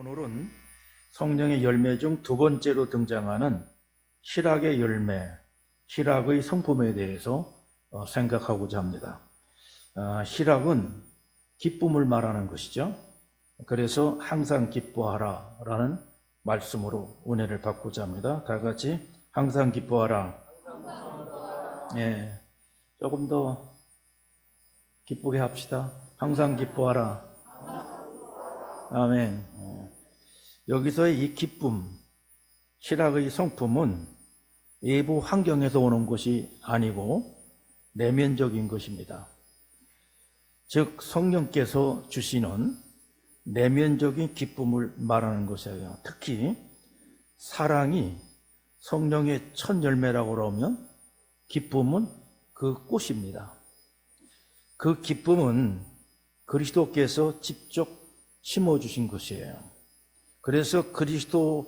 오늘은 성령의 열매 중 두 번째로 등장하는 희락의 열매, 희락의 성품에 대해서 생각하고자 합니다. 희락은 기쁨을 말하는 것이죠. 그래서 항상 기뻐하라 라는 말씀으로 은혜를 받고자 합니다. 다 같이 항상 기뻐하라. 예, 조금 더 기쁘게 합시다. 항상 기뻐하라. 아멘. 여기서의 이 기쁨, 희락의 성품은 외부 환경에서 오는 것이 아니고 내면적인 것입니다. 즉 성령께서 주시는 내면적인 기쁨을 말하는 것이에요. 특히 사랑이 성령의 첫 열매라고 그러면 기쁨은 그 꽃입니다. 그 기쁨은 그리스도께서 직접 심어주신 것이에요. 그래서 그리스도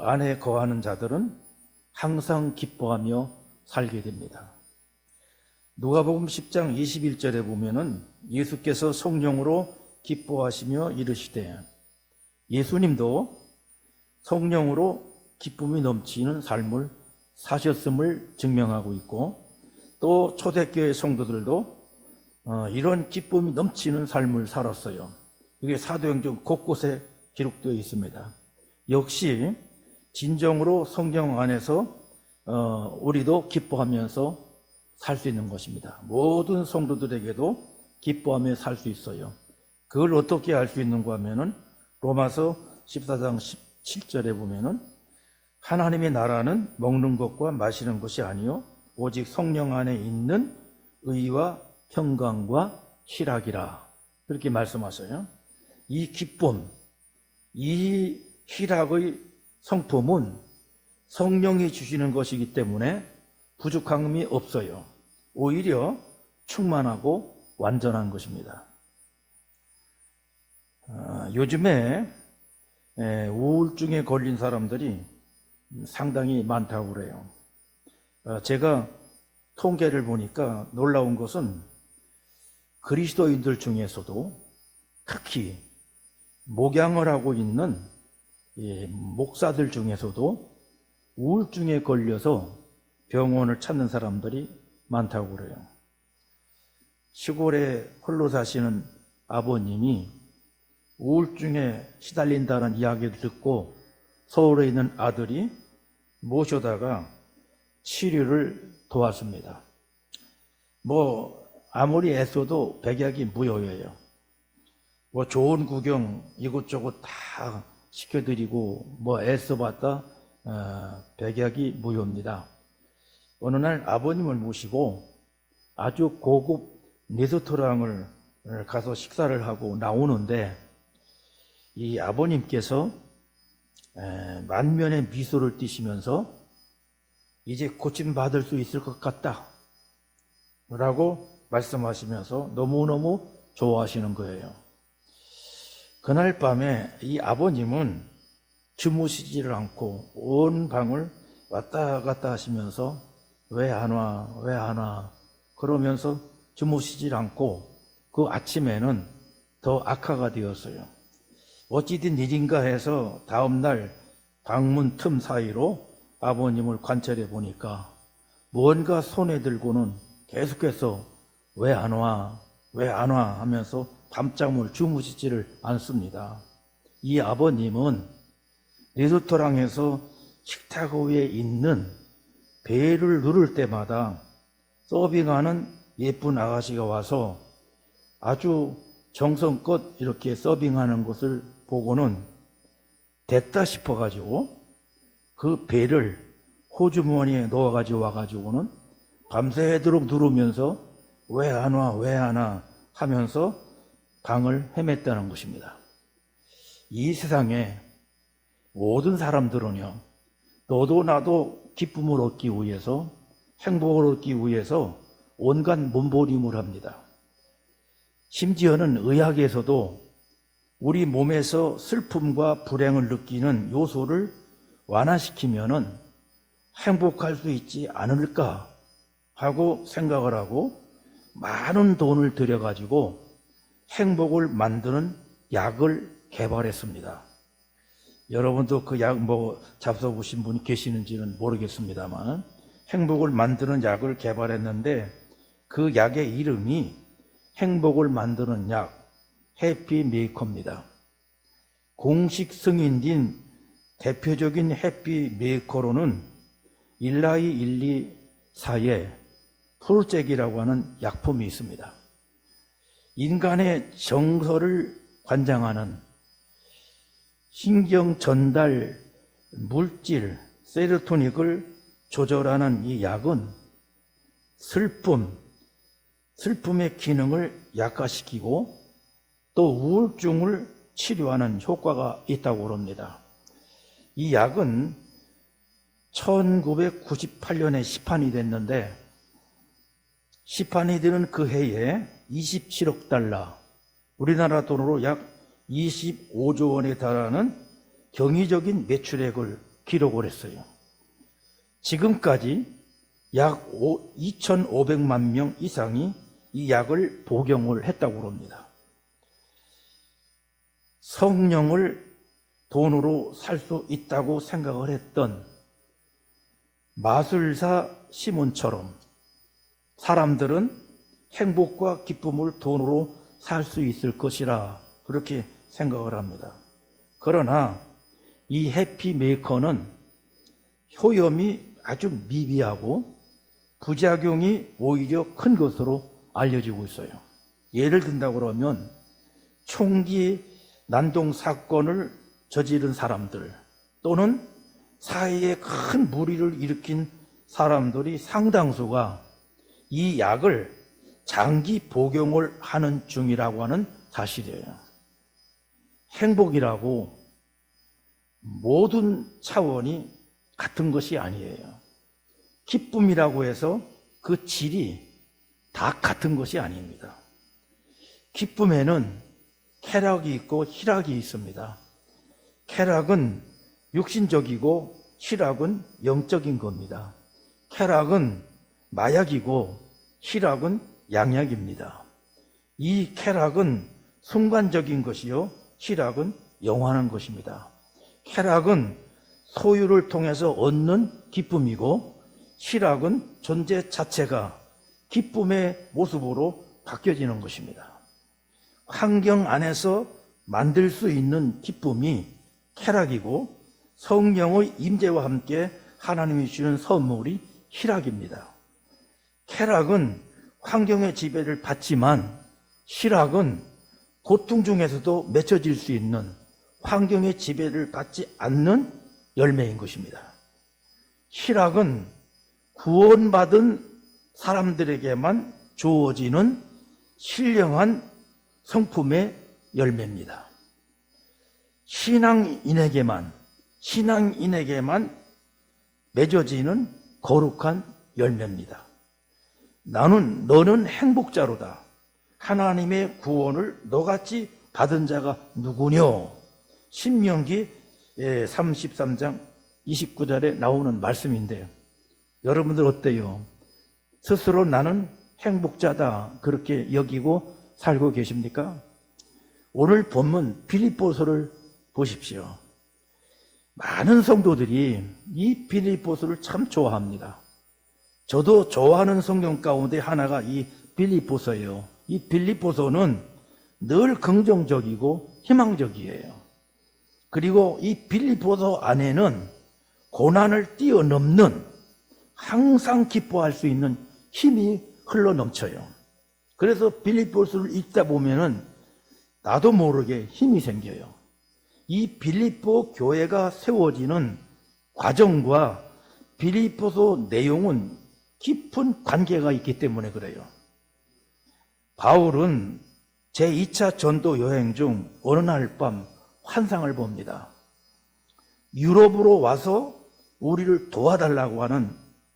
안에 거하는 자들은 항상 기뻐하며 살게 됩니다. 누가복음 10장 21절에 보면은 예수께서 성령으로 기뻐하시며 이르시되, 예수님도 성령으로 기쁨이 넘치는 삶을 사셨음을 증명하고 있고, 또 초대교회 성도들도 이런 기쁨이 넘치는 삶을 살았어요. 이게 사도행전 곳곳에 기록되어 있습니다. 역시 진정으로 성령 안에서 우리도 기뻐하면서 살 수 있는 것입니다. 모든 성도들에게도 기뻐하며 살 수 있어요. 그걸 어떻게 알 수 있는가 하면은 로마서 14장 17절에 보면은 하나님의 나라는 먹는 것과 마시는 것이 아니요 오직 성령 안에 있는 의와 평강과 희락이라, 그렇게 말씀하셔요. 이 기쁨, 이 희락의 성품은 성령이 주시는 것이기 때문에 부족함이 없어요. 오히려 충만하고 완전한 것입니다. 요즘에 우울증에 걸린 사람들이 상당히 많다고 그래요. 제가 통계를 보니까 놀라운 것은 그리스도인들 중에서도 특히 목양을 하고 있는 목사들 중에서도 우울증에 걸려서 병원을 찾는 사람들이 많다고 그래요. 시골에 홀로 사시는 아버님이 우울증에 시달린다는 이야기를 듣고 서울에 있는 아들이 모셔다가 치료를 도왔습니다. 아무리 애써도 백약이 무효예요. 좋은 구경 이곳저곳 다 시켜드리고 애써봤다 백약이 무효입니다. 어느 날 아버님을 모시고 아주 고급 레스토랑을 가서 식사를 하고 나오는데 이 아버님께서 만면의 미소를 띠시면서 이제 고침받을 수 있을 것 같다 라고 말씀하시면서 너무너무 좋아하시는 거예요. 그날 밤에 이 아버님은 주무시지를 않고 온 방을 왔다 갔다 하시면서 왜 안 와 그러면서 주무시질 않고 그 아침에는 더 악화가 되었어요. 어찌된 일인가 해서 다음날 방문 틈 사이로 아버님을 관찰해 보니까 뭔가 손에 들고는 계속해서 왜 안 와 하면서 밤잠을 주무시지를 않습니다. 이 아버님은 레스토랑에서 식탁 위에 있는 벨을 누를 때마다 서빙하는 예쁜 아가씨가 와서 아주 정성껏 이렇게 서빙하는 것을 보고는 됐다 싶어가지고 그 벨을 호주머니에 넣어가지고 와가지고는 밤새도록 누르면서 왜 안 와 하면서 방을 헤맸다는 것입니다. 이 세상에 모든 사람들은요, 너도 나도 기쁨을 얻기 위해서, 행복을 얻기 위해서 온갖 몸부림을 합니다. 심지어는 의학에서도 우리 몸에서 슬픔과 불행을 느끼는 요소를 완화시키면은 행복할 수 있지 않을까 하고 생각을 하고 많은 돈을 들여가지고 행복을 만드는 약을 개발했습니다. 여러분도 그 약 잡숴보신 분이 계시는지는 모르겠습니다만 행복을 만드는 약을 개발했는데 그 약의 이름이 행복을 만드는 약 해피메이커입니다. 공식 승인된 대표적인 해피메이커로는 일라이 124의 프로젝이라고 하는 약품이 있습니다. 인간의 정서를 관장하는 신경 전달 물질 세로토닌을 조절하는 이 약은 슬픔의 기능을 약화시키고 또 우울증을 치료하는 효과가 있다고 합니다. 이 약은 1998년에 시판이 됐는데 시판이 되는 그 해에 27억 달러, 우리나라 돈으로 약 25조 원에 달하는 경이적인 매출액을 기록을 했어요. 지금까지 약 2,500만 명 이상이 이 약을 복용을 했다고 합니다. 성령을 돈으로 살 수 있다고 생각을 했던 마술사 시몬처럼 사람들은 행복과 기쁨을 돈으로 살 수 있을 것이라 그렇게 생각을 합니다. 그러나 이 해피메이커는 효험이 아주 미비하고 부작용이 오히려 큰 것으로 알려지고 있어요. 예를 든다고 그러면 총기 난동 사건을 저지른 사람들 또는 사회에 큰 무리를 일으킨 사람들이 상당수가 이 약을 장기 복용을 하는 중이라고 하는 사실이에요. 행복이라고 모든 차원이 같은 것이 아니에요. 기쁨이라고 해서 그 질이 다 같은 것이 아닙니다. 기쁨에는 쾌락이 있고 희락이 있습니다. 쾌락은 육신적이고 희락은 영적인 겁니다. 쾌락은 마약이고 희락은 양약입니다. 이 쾌락은 순간적인 것이요 희락은 영원한 것입니다. 쾌락은 소유를 통해서 얻는 기쁨이고 희락은 존재 자체가 기쁨의 모습으로 바뀌어지는 것입니다. 환경 안에서 만들 수 있는 기쁨이 쾌락이고 성령의 임재와 함께 하나님이 주는 선물이 희락입니다. 쾌락은 환경의 지배를 받지만 희락은 고통 중에서도 맺혀질 수 있는 환경의 지배를 받지 않는 열매인 것입니다. 희락은 구원받은 사람들에게만 주어지는 신령한 성품의 열매입니다. 신앙인에게만 맺어지는 거룩한 열매입니다. 너는 행복자로다. 하나님의 구원을 너같이 받은 자가 누구뇨? 신명기 33장 29절에 나오는 말씀인데요. 여러분들 어때요? 스스로 나는 행복자다 그렇게 여기고 살고 계십니까? 오늘 본문 빌립보서를 보십시오. 많은 성도들이 이 빌립보서를 참 좋아합니다. 저도 좋아하는 성경 가운데 하나가 이 빌립보서예요. 이 빌립보서는 늘 긍정적이고 희망적이에요. 그리고 이 빌립보서 안에는 고난을 뛰어넘는 항상 기뻐할 수 있는 힘이 흘러넘쳐요. 그래서 빌립보서를 읽다 보면은 나도 모르게 힘이 생겨요. 이 빌립보 교회가 세워지는 과정과 빌립보서 내용은 깊은 관계가 있기 때문에 그래요. 바울은 제2차 전도 여행 중 어느 날 밤 환상을 봅니다. 유럽으로 와서 우리를 도와달라고 하는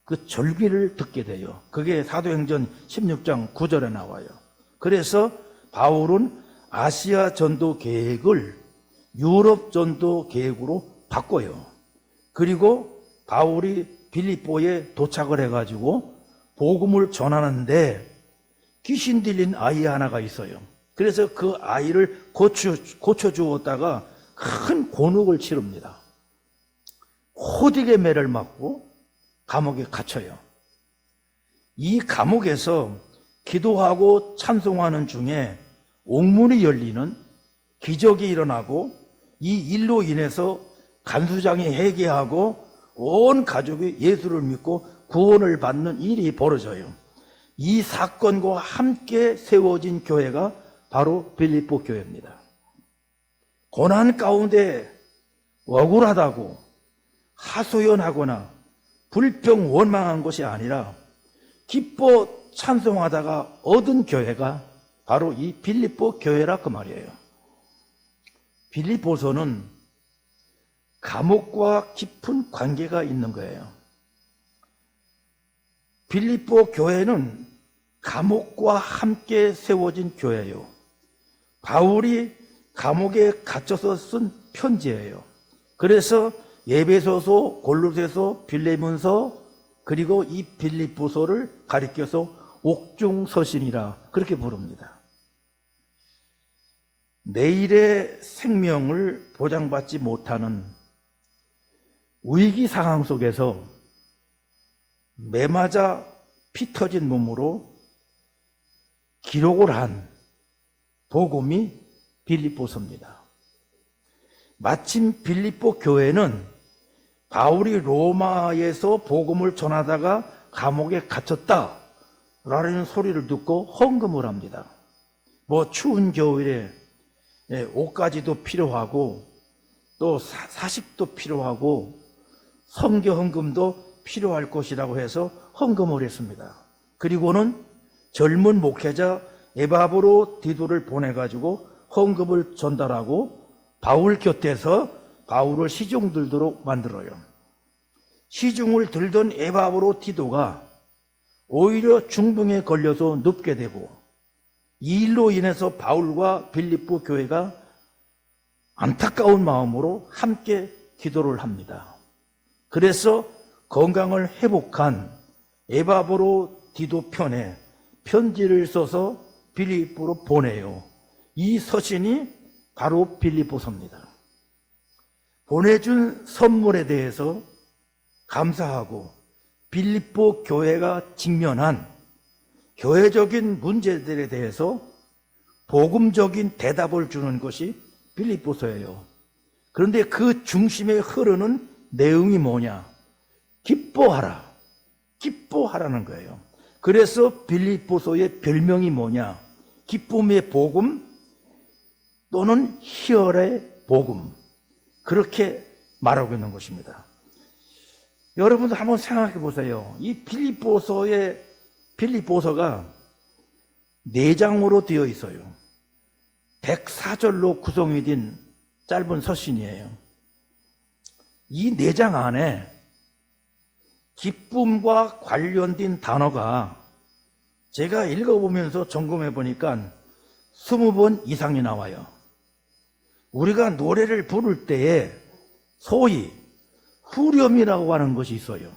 그 절기를 듣게 돼요. 그게 사도행전 16장 9절에 나와요. 그래서 바울은 아시아 전도 계획을 유럽 전도 계획으로 바꿔요. 그리고 바울이 빌립보에 도착을 해가지고 복음을 전하는데 귀신 들린 아이 하나가 있어요. 그래서 그 아이를 고쳐주었다가 큰 곤혹을 치릅니다. 호되게 매를 맞고 감옥에 갇혀요. 이 감옥에서 기도하고 찬송하는 중에 옥문이 열리는 기적이 일어나고 이 일로 인해서 간수장이 회개하고 온 가족이 예수를 믿고 구원을 받는 일이 벌어져요. 이 사건과 함께 세워진 교회가 바로 빌립보 교회입니다. 고난 가운데 억울하다고 하소연하거나 불평 원망한 것이 아니라 기뻐 찬송하다가 얻은 교회가 바로 이 빌립보 교회라 그 말이에요. 빌립보서는 감옥과 깊은 관계가 있는 거예요. 빌립보 교회는 감옥과 함께 세워진 교회예요. 바울이 감옥에 갇혀서 쓴 편지예요. 그래서 에베소서, 골로새서, 빌레몬서 그리고 이 빌립보서를 가리켜서 옥중서신이라 그렇게 부릅니다. 내일의 생명을 보장받지 못하는 위기 상황 속에서 매맞아 피 터진 몸으로 기록을 한 복음이 빌립보서입니다. 마침 빌립보 교회는 바울이 로마에서 복음을 전하다가 감옥에 갇혔다라는 소리를 듣고 헌금을 합니다. 추운 겨울에 옷가지도 필요하고 또 사식도 필요하고 선교 헌금도 필요할 것이라고 해서 헌금을 했습니다. 그리고는 젊은 목회자 에바브로 디도를 보내가지고 헌금을 전달하고 바울 곁에서 바울을 시중 들도록 만들어요. 시중을 들던 에바브로 디도가 오히려 중병에 걸려서 눕게 되고 이 일로 인해서 바울과 빌립보 교회가 안타까운 마음으로 함께 기도를 합니다. 그래서 건강을 회복한 에바브로 디도 편에 편지를 써서 빌립보로 보내요. 이 서신이 바로 빌립보서입니다. 보내준 선물에 대해서 감사하고 빌립보 교회가 직면한 교회적인 문제들에 대해서 복음적인 대답을 주는 것이 빌립보서예요. 그런데 그 중심에 흐르는 내용이 뭐냐? 기뻐하라. 기뻐하라는 거예요. 그래서 빌립보서의 별명이 뭐냐? 기쁨의 복음 또는 희열의 복음. 그렇게 말하고 있는 것입니다. 여러분도 한번 생각해 보세요. 이 빌립보서가 4장으로 되어 있어요. 104절로 구성이 된 짧은 서신이에요. 이 4장 안에 기쁨과 관련된 단어가 제가 읽어보면서 점검해 보니까 20번 이상이 나와요. 우리가 노래를 부를 때에 소위 후렴이라고 하는 것이 있어요.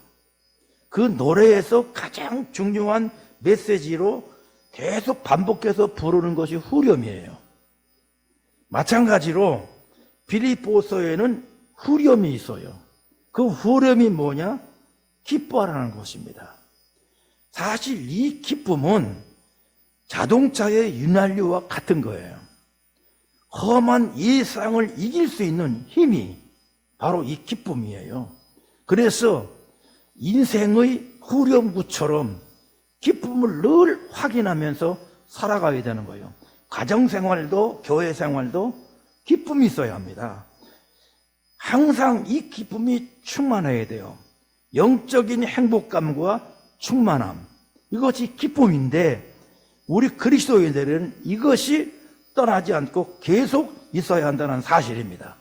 그 노래에서 가장 중요한 메시지로 계속 반복해서 부르는 것이 후렴이에요. 마찬가지로 빌립보서에는 후렴이 있어요. 그 후렴이 뭐냐? 기뻐하라는 것입니다. 사실 이 기쁨은 자동차의 윤활유와 같은 거예요. 험한 이 세상을 이길 수 있는 힘이 바로 이 기쁨이에요. 그래서 인생의 후렴구처럼 기쁨을 늘 확인하면서 살아가야 되는 거예요. 가정생활도 교회생활도 기쁨이 있어야 합니다. 항상 이 기쁨이 충만해야 돼요. 영적인 행복감과 충만함, 이것이 기쁨인데 우리 그리스도인들은 이것이 떠나지 않고 계속 있어야 한다는 사실입니다.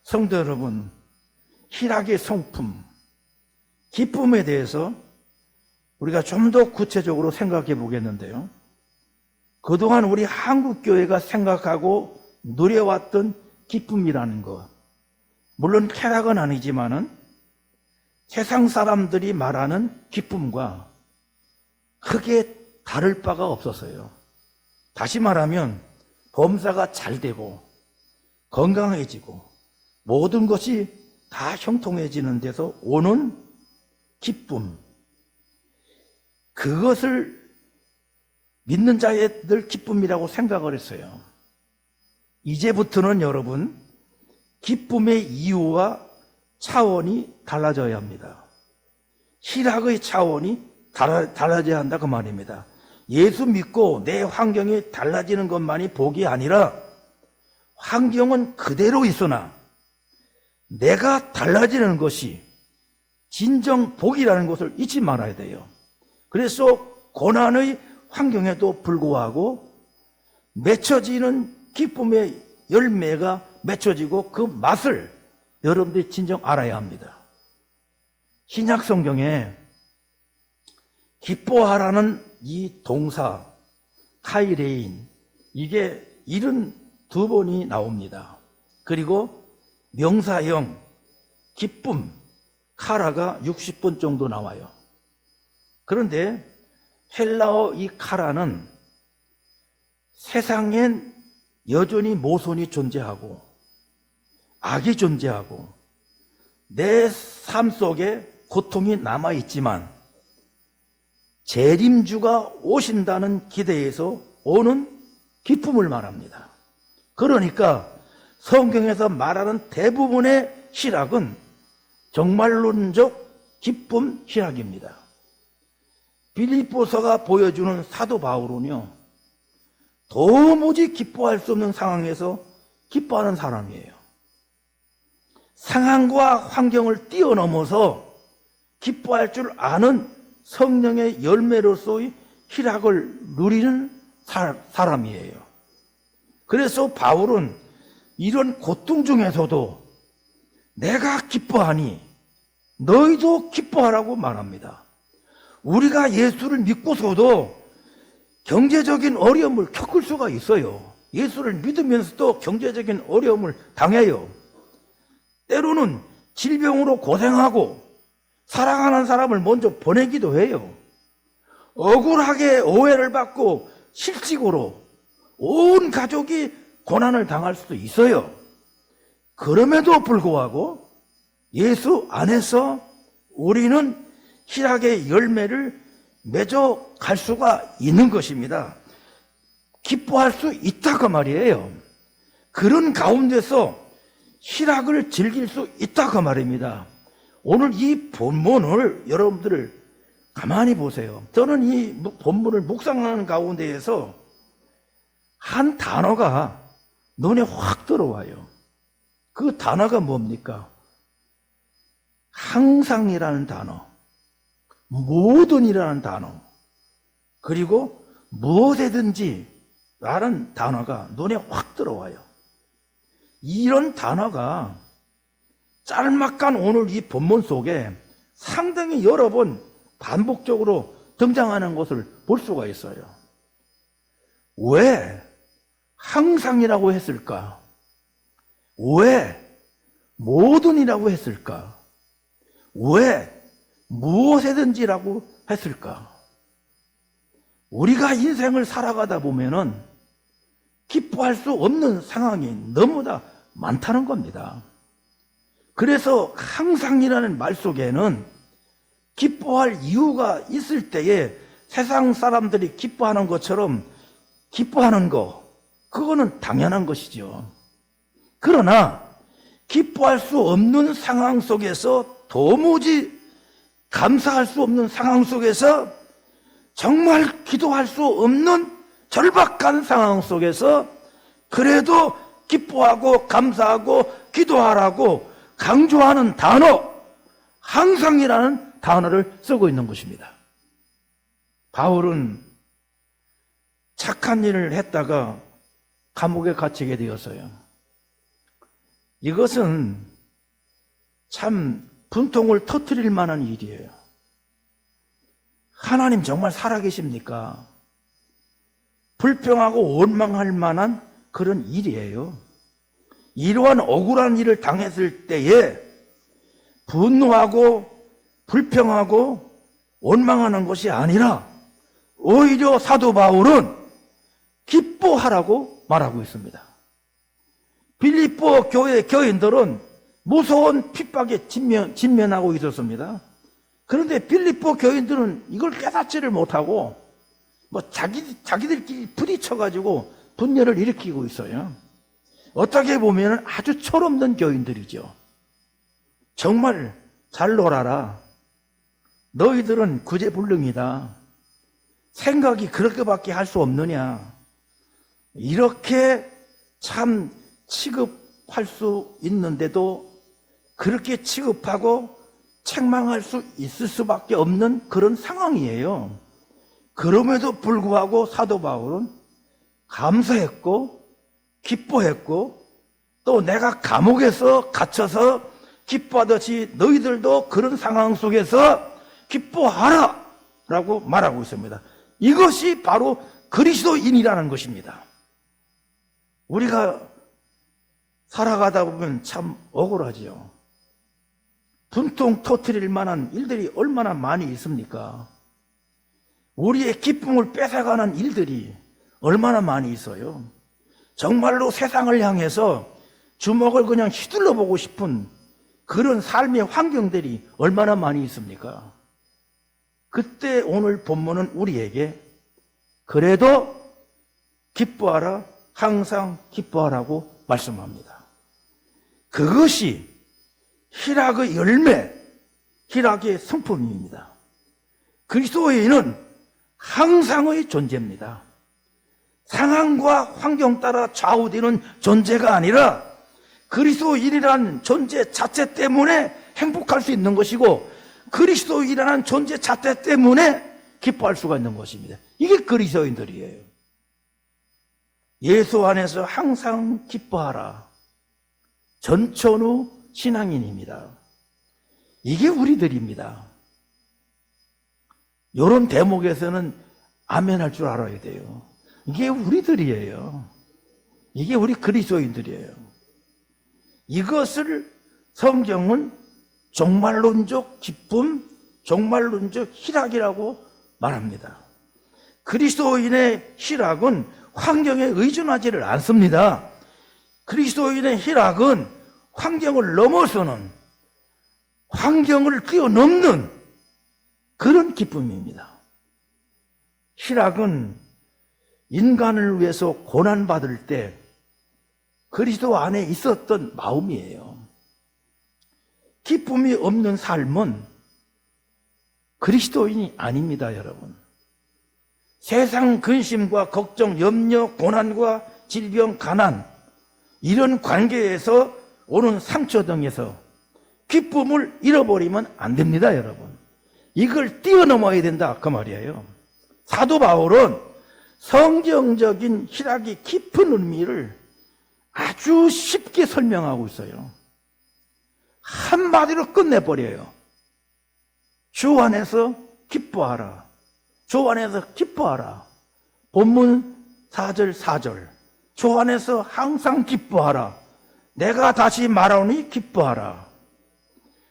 성도 여러분, 희락의 성품, 기쁨에 대해서 우리가 좀 더 구체적으로 생각해 보겠는데요. 그동안 우리 한국교회가 생각하고 누려왔던 기쁨이라는 것, 물론 쾌락은 아니지만은 세상 사람들이 말하는 기쁨과 크게 다를 바가 없었어요. 다시 말하면 범사가 잘 되고 건강해지고 모든 것이 다 형통해지는 데서 오는 기쁨, 그것을 믿는 자의 늘 기쁨이라고 생각을 했어요. 이제부터는 여러분, 기쁨의 이유와 차원이 달라져야 합니다. 희락의 차원이 달라져야 한다 그 말입니다. 예수 믿고 내 환경이 달라지는 것만이 복이 아니라 환경은 그대로 있으나 내가 달라지는 것이 진정 복이라는 것을 잊지 말아야 돼요. 그래서 고난의 환경에도 불구하고 맺혀지는 기쁨의 열매가 맺혀지고 그 맛을 여러분들이 진정 알아야 합니다. 신약 성경에 기뻐하라는 이 동사 카이레인, 이게 72번이 나옵니다. 그리고 명사형 기쁨 카라가 60번 정도 나와요. 그런데 헬라어 이 카라는 세상엔 여전히 모순이 존재하고 악이 존재하고 내 삶 속에 고통이 남아있지만 재림주가 오신다는 기대에서 오는 기쁨을 말합니다. 그러니까 성경에서 말하는 대부분의 희락은 정말론적 기쁨 희락입니다. 빌립보서가 보여주는 사도 바울은요, 도무지 기뻐할 수 없는 상황에서 기뻐하는 사람이에요. 상황과 환경을 뛰어넘어서 기뻐할 줄 아는 성령의 열매로서의 희락을 누리는 사람이에요. 그래서 바울은 이런 고통 중에서도 내가 기뻐하니 너희도 기뻐하라고 말합니다. 우리가 예수를 믿고서도 경제적인 어려움을 겪을 수가 있어요. 예수를 믿으면서도 경제적인 어려움을 당해요. 때로는 질병으로 고생하고 사랑하는 사람을 먼저 보내기도 해요. 억울하게 오해를 받고 실직으로 온 가족이 고난을 당할 수도 있어요. 그럼에도 불구하고 예수 안에서 우리는 희락의 열매를 맺어 갈 수가 있는 것입니다. 기뻐할 수 있다고 말이에요. 그런 가운데서 희락을 즐길 수 있다고 말입니다. 오늘 이 본문을 여러분들 가만히 보세요. 저는 이 본문을 묵상하는 가운데에서 한 단어가 눈에 확 들어와요. 그 단어가 뭡니까? 항상이라는 단어, 모든이라는 단어, 그리고 무엇이든지 라는 단어가 눈에 확 들어와요. 이런 단어가 짤막한 오늘 이 본문 속에 상당히 여러 번 반복적으로 등장하는 것을 볼 수가 있어요. 왜 항상이라고 했을까? 왜 모든이라고 했을까? 왜 무엇이든지라고 했을까? 우리가 인생을 살아가다 보면은 기뻐할 수 없는 상황이 너무나 많다는 겁니다. 그래서 항상이라는 말 속에는 기뻐할 이유가 있을 때에 세상 사람들이 기뻐하는 것처럼 기뻐하는 거, 그거는 당연한 것이죠. 그러나 기뻐할 수 없는 상황 속에서 도무지 감사할 수 없는 상황 속에서 정말 기도할 수 없는 절박한 상황 속에서 그래도 기뻐하고 감사하고 기도하라고 강조하는 단어, 항상이라는 단어를 쓰고 있는 것입니다. 바울은 착한 일을 했다가 감옥에 갇히게 되었어요. 이것은 참 분통을 터뜨릴 만한 일이에요. 하나님 정말 살아계십니까? 불평하고 원망할 만한 그런 일이에요. 이러한 억울한 일을 당했을 때에 분노하고 불평하고 원망하는 것이 아니라 오히려 사도 바울은 기뻐하라고 말하고 있습니다. 빌립보 교회 교인들은 무서운 핍박에 직면하고 있었습니다. 그런데 빌립보 교인들은 이걸 깨닫지를 못하고 자기들끼리 부딪혀가지고 분열을 일으키고 있어요. 어떻게 보면 아주 철없는 교인들이죠. 정말 잘 놀아라. 너희들은 구제불능이다. 생각이 그렇게밖에 할 수 없느냐. 이렇게 참 취급할 수 있는데도 그렇게 취급하고 책망할 수 있을 수밖에 없는 그런 상황이에요. 그럼에도 불구하고 사도 바울은 감사했고 기뻐했고 또 내가 감옥에서 갇혀서 기뻐하듯이 너희들도 그런 상황 속에서 기뻐하라 라고 말하고 있습니다. 이것이 바로 그리스도인이라는 것입니다. 우리가 살아가다 보면 참 억울하지요. 분통 터뜨릴 만한 일들이 얼마나 많이 있습니까? 우리의 기쁨을 뺏어가는 일들이 얼마나 많이 있어요. 정말로 세상을 향해서 주먹을 그냥 휘둘러 보고 싶은 그런 삶의 환경들이 얼마나 많이 있습니까? 그때 오늘 본문은 우리에게 그래도 기뻐하라, 항상 기뻐하라고 말씀합니다. 그것이 희락의 열매, 희락의 성품입니다. 그리스도인은 항상의 존재입니다. 상황과 환경 따라 좌우되는 존재가 아니라 그리스도인이라는 존재 자체 때문에 행복할 수 있는 것이고 그리스도인이라는 존재 자체 때문에 기뻐할 수가 있는 것입니다. 이게 그리스도인들이에요. 예수 안에서 항상 기뻐하라. 전천후 신앙인입니다. 이게 우리들입니다. 이런 대목에서는 아멘 할 줄 알아야 돼요. 이게 우리들이에요. 이게 우리 그리스도인들이에요. 이것을 성경은 종말론적 기쁨, 종말론적 희락이라고 말합니다. 그리스도인의 희락은 환경에 의존하지를 않습니다. 그리스도인의 희락은 환경을 넘어서는, 환경을 뛰어넘는 그런 기쁨입니다. 희락은 인간을 위해서 고난받을 때 그리스도 안에 있었던 마음이에요. 기쁨이 없는 삶은 그리스도인이 아닙니다, 여러분. 세상 근심과 걱정, 염려, 고난과 질병, 가난, 이런 관계에서 오는 상처 등에서 기쁨을 잃어버리면 안 됩니다, 여러분. 이걸 뛰어넘어야 된다, 그 말이에요. 사도 바울은 성경적인 희락이 깊은 의미를 아주 쉽게 설명하고 있어요. 한마디로 끝내버려요. 주 안에서 기뻐하라. 주 안에서 기뻐하라. 본문 4절 4절. 주 안에서 항상 기뻐하라. 내가 다시 말하오니 기뻐하라.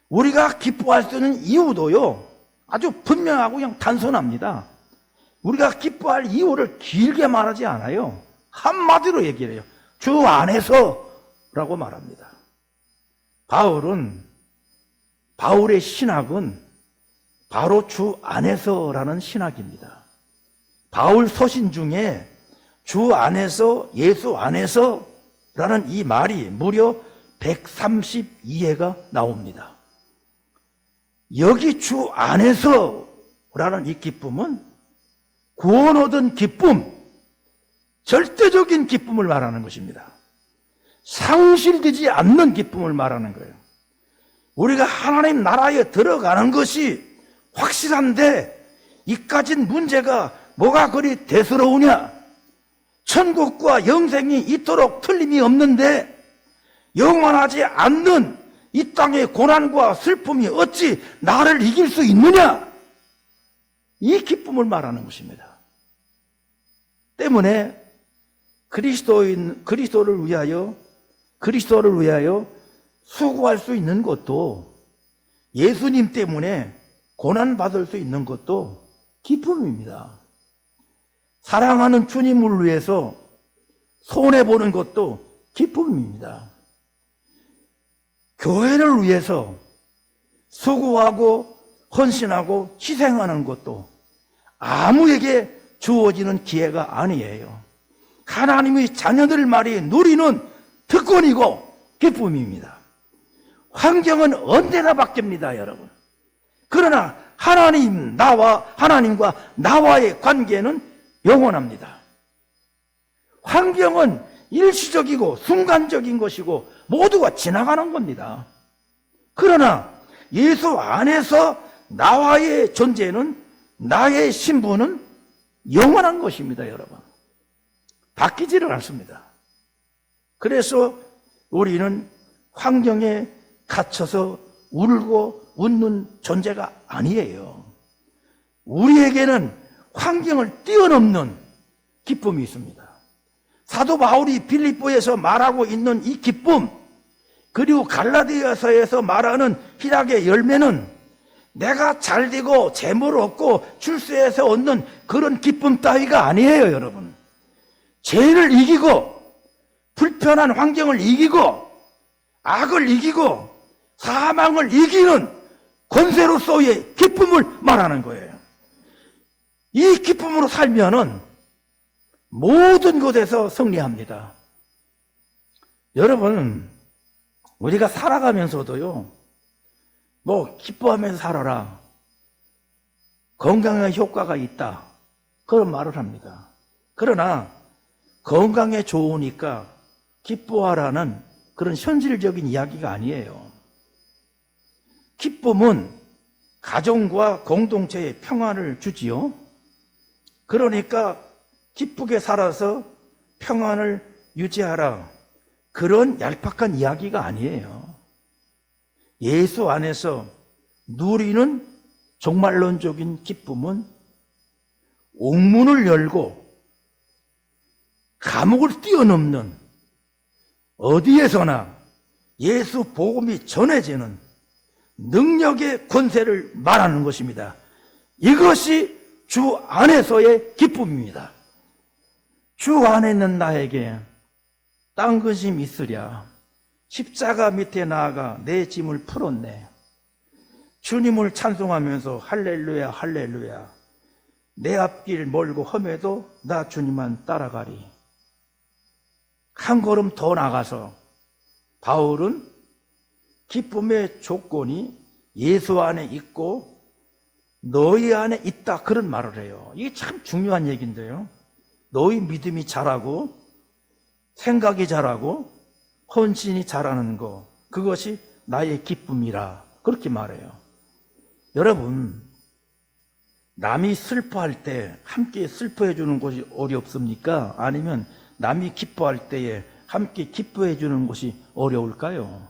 우리가 기뻐할 수 있는 이유도요, 아주 분명하고 그냥 단순합니다. 우리가 기뻐할 이유를 길게 말하지 않아요. 한마디로 얘기를 해요. 주 안에서라고 말합니다. 바울의 신학은 바로 주 안에서라는 신학입니다. 바울 서신 중에 주 안에서, 예수 안에서라는 이 말이 무려 132회가 나옵니다. 여기 주 안에서라는 이 기쁨은 구원 얻은 기쁨, 절대적인 기쁨을 말하는 것입니다. 상실되지 않는 기쁨을 말하는 거예요. 우리가 하나님 나라에 들어가는 것이 확실한데 이까진 문제가 뭐가 그리 대수로우냐? 천국과 영생이 이토록 틀림이 없는데 영원하지 않는 이 땅의 고난과 슬픔이 어찌 나를 이길 수 있느냐? 이 기쁨을 말하는 것입니다. 때문에 그리스도를 위하여 수고할 수 있는 것도, 예수님 때문에 고난받을 수 있는 것도 기쁨입니다. 사랑하는 주님을 위해서 손해보는 것도 기쁨입니다. 교회를 위해서 수고하고 헌신하고 희생하는 것도 아무에게 주어지는 기회가 아니에요. 하나님의 자녀들 말이 누리는 특권이고 기쁨입니다. 환경은 언제나 바뀝니다, 여러분. 그러나 하나님과 나와의 관계는 영원합니다. 환경은 일시적이고 순간적인 것이고 모두가 지나가는 겁니다. 그러나 예수 안에서 나와의 존재는, 나의 신분은 영원한 것입니다, 여러분. 바뀌지를 않습니다. 그래서 우리는 환경에 갇혀서 울고 웃는 존재가 아니에요. 우리에게는 환경을 뛰어넘는 기쁨이 있습니다. 사도 바울이 빌립보에서 말하고 있는 이 기쁨, 그리고 갈라디아서에서 말하는 희락의 열매는 내가 잘되고 재물을 얻고 출세해서 얻는 그런 기쁨 따위가 아니에요, 여러분. 죄를 이기고 불편한 환경을 이기고 악을 이기고 사망을 이기는 권세로서의 기쁨을 말하는 거예요. 이 기쁨으로 살면은 모든 것에서 승리합니다. 여러분, 우리가 살아가면서도요, 기뻐하면서 살아라, 건강에 효과가 있다, 그런 말을 합니다. 그러나 건강에 좋으니까 기뻐하라는 그런 현실적인 이야기가 아니에요. 기쁨은 가정과 공동체에 평안을 주지요. 그러니까 기쁘게 살아서 평안을 유지하라, 그런 얄팍한 이야기가 아니에요. 예수 안에서 누리는 종말론적인 기쁨은 옥문을 열고 감옥을 뛰어넘는, 어디에서나 예수 복음이 전해지는 능력의 권세를 말하는 것입니다. 이것이 주 안에서의 기쁨입니다. 주 안에 있는 나에게 딴 근심 있으랴, 십자가 밑에 나아가 내 짐을 풀었네. 주님을 찬송하면서 할렐루야 할렐루야, 내 앞길 멀고 험해도 나 주님만 따라가리. 한 걸음 더 나가서 바울은 기쁨의 조건이 예수 안에 있고 너희 안에 있다, 그런 말을 해요. 이게 참 중요한 얘기인데요. 너희 믿음이 자라고 생각이 자라고 헌신이 자라는 거, 그것이 나의 기쁨이라, 그렇게 말해요. 여러분, 남이 슬퍼할 때 함께 슬퍼해 주는 것이 어렵습니까? 아니면 남이 기뻐할 때에 함께 기뻐해 주는 것이 어려울까요?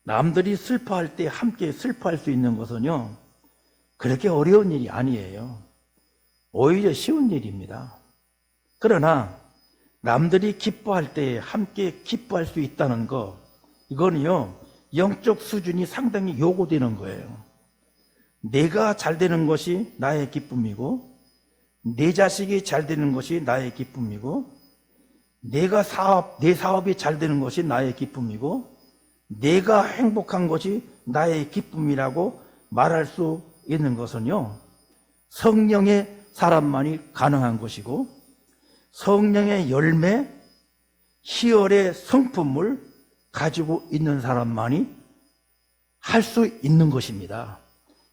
남들이 슬퍼할 때 함께 슬퍼할 수 있는 것은요, 그렇게 어려운 일이 아니에요. 오히려 쉬운 일입니다. 그러나 남들이 기뻐할 때에 함께 기뻐할 수 있다는 거, 이거는요, 영적 수준이 상당히 요구되는 거예요. 내가 잘 되는 것이 나의 기쁨이고, 내 자식이 잘 되는 것이 나의 기쁨이고, 내 사업이 잘 되는 것이 나의 기쁨이고, 내가 행복한 것이 나의 기쁨이라고 말할 수 있는 것은요, 성령의 사람만이 가능한 것이고, 성령의 열매, 희열의 성품을 가지고 있는 사람만이 할 수 있는 것입니다.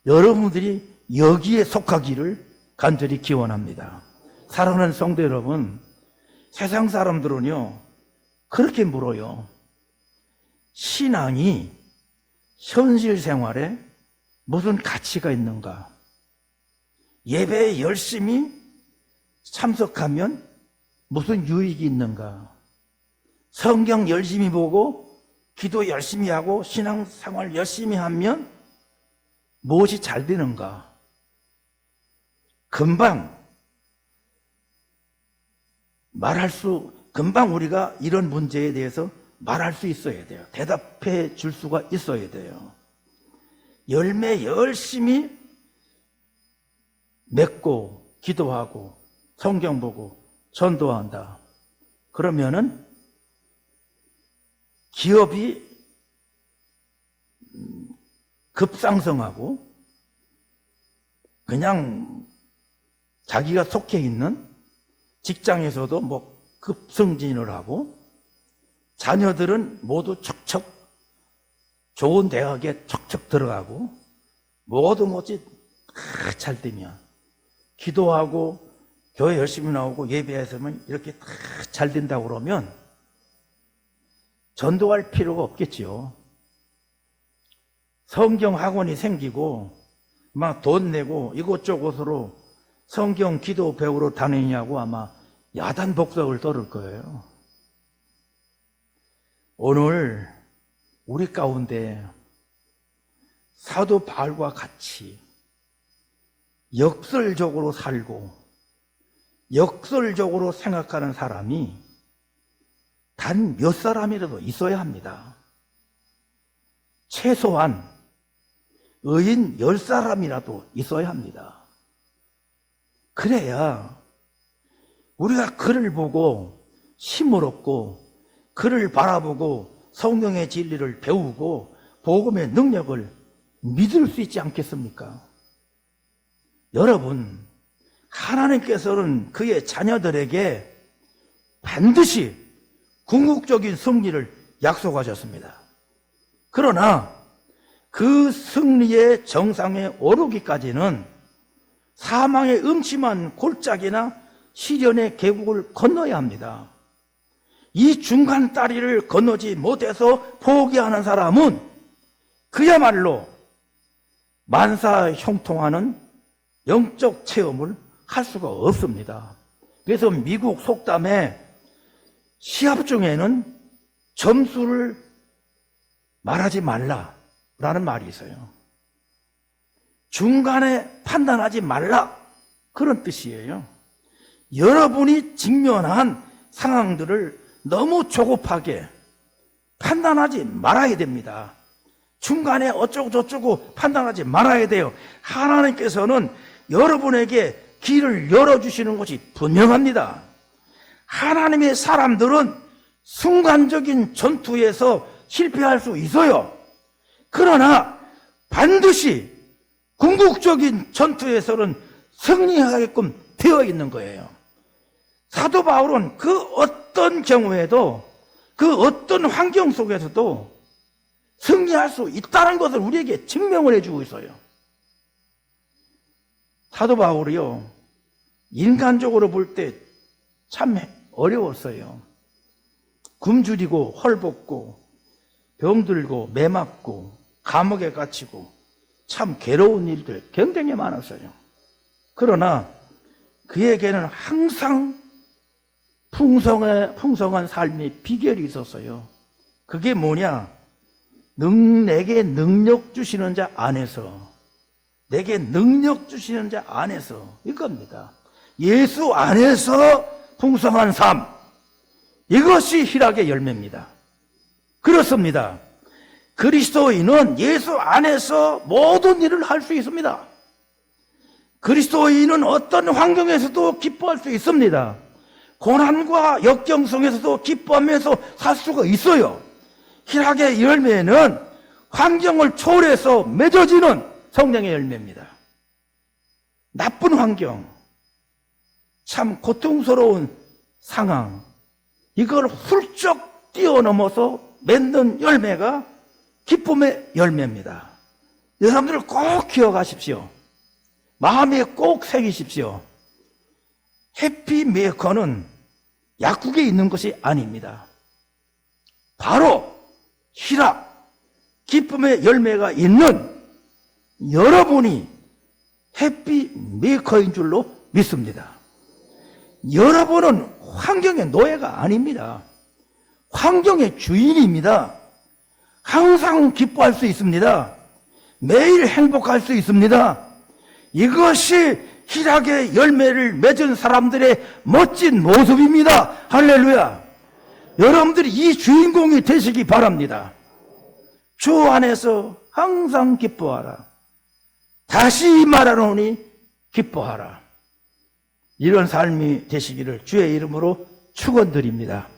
여러분들이 여기에 속하기를 간절히 기원합니다. 사랑하는 성도 여러분, 세상 사람들은요, 그렇게 물어요. 신앙이 현실 생활에 무슨 가치가 있는가? 예배에 열심히 참석하면 무슨 유익이 있는가? 성경 열심히 보고 기도 열심히 하고 신앙생활 열심히 하면 무엇이 잘 되는가? 금방 우리가 이런 문제에 대해서 말할 수 있어야 돼요. 대답해 줄 수가 있어야 돼요. 열매 열심히 맺고 기도하고 성경 보고 전도한다. 그러면은 기업이 급상승하고 그냥 자기가 속해 있는 직장에서도 뭐 급승진을 하고 자녀들은 모두 척척 좋은 대학에 척척 들어가고 모두 뭐지 잘 되면 기도하고 교회 열심히 나오고 예배에서만 이렇게 다 잘 된다고 그러면 전도할 필요가 없겠지요. 성경 학원이 생기고 막 돈 내고 이곳저곳으로 성경 기도 배우러 다니냐고 아마 야단 복석을 떨을 거예요. 오늘 우리 가운데 사도 바울과 같이 역설적으로 살고 역설적으로 생각하는 사람이 단 몇 사람이라도 있어야 합니다. 최소한 의인 10사람이라도 있어야 합니다. 그래야 우리가 그를 보고 힘을 얻고 그를 바라보고 성경의 진리를 배우고 복음의 능력을 믿을 수 있지 않겠습니까? 여러분, 하나님께서는 그의 자녀들에게 반드시 궁극적인 승리를 약속하셨습니다. 그러나 그 승리의 정상에 오르기까지는 사망의 음침한 골짜기나 시련의 계곡을 건너야 합니다. 이 중간 다리를 건너지 못해서 포기하는 사람은 그야말로 만사 형통하는 영적 체험을 할 수가 없습니다. 그래서 미국 속담에 시합 중에는 점수를 말하지 말라라는 말이 있어요. 중간에 판단하지 말라, 그런 뜻이에요. 여러분이 직면한 상황들을 너무 조급하게 판단하지 말아야 됩니다. 중간에 어쩌고 저쩌고 판단하지 말아야 돼요. 하나님께서는 여러분에게 길을 열어주시는 것이 분명합니다. 하나님의 사람들은 순간적인 전투에서 실패할 수 있어요. 그러나 반드시 궁극적인 전투에서는 승리하게끔 되어 있는 거예요. 사도 바울은 그 어떤 경우에도 그 어떤 환경 속에서도 승리할 수 있다는 것을 우리에게 증명을 해주고 있어요. 사도 바울이요, 인간적으로 볼 때 참 어려웠어요. 굶주리고 헐벗고 병들고 매 맞고 감옥에 갇히고 참 괴로운 일들 굉장히 많았어요. 그러나 그에게는 항상 풍성한 삶의 비결이 있었어요. 그게 뭐냐? 내게 능력 주시는 자 안에서, 내게 능력 주시는 자 안에서, 이겁니다. 예수 안에서 풍성한 삶, 이것이 희락의 열매입니다. 그렇습니다. 그리스도인은 예수 안에서 모든 일을 할 수 있습니다. 그리스도인은 어떤 환경에서도 기뻐할 수 있습니다. 고난과 역경 속에서도 기뻐하면서 살 수가 있어요. 희락의 열매는 환경을 초월해서 맺어지는 성령의 열매입니다. 나쁜 환경, 참 고통스러운 상황, 이걸 훌쩍 뛰어넘어서 맺는 열매가 기쁨의 열매입니다. 여러분들 꼭 기억하십시오. 마음에 꼭 새기십시오. 해피메이커는 약국에 있는 것이 아닙니다. 바로 희락, 기쁨의 열매가 있는 여러분이 해피메이커인 줄로 믿습니다. 여러분은 환경의 노예가 아닙니다. 환경의 주인입니다. 항상 기뻐할 수 있습니다. 매일 행복할 수 있습니다. 이것이 희락의 열매를 맺은 사람들의 멋진 모습입니다. 할렐루야. 여러분들이 이 주인공이 되시기 바랍니다. 주 안에서 항상 기뻐하라. 다시 말하노니 기뻐하라. 이런 삶이 되시기를 주의 이름으로 축원드립니다.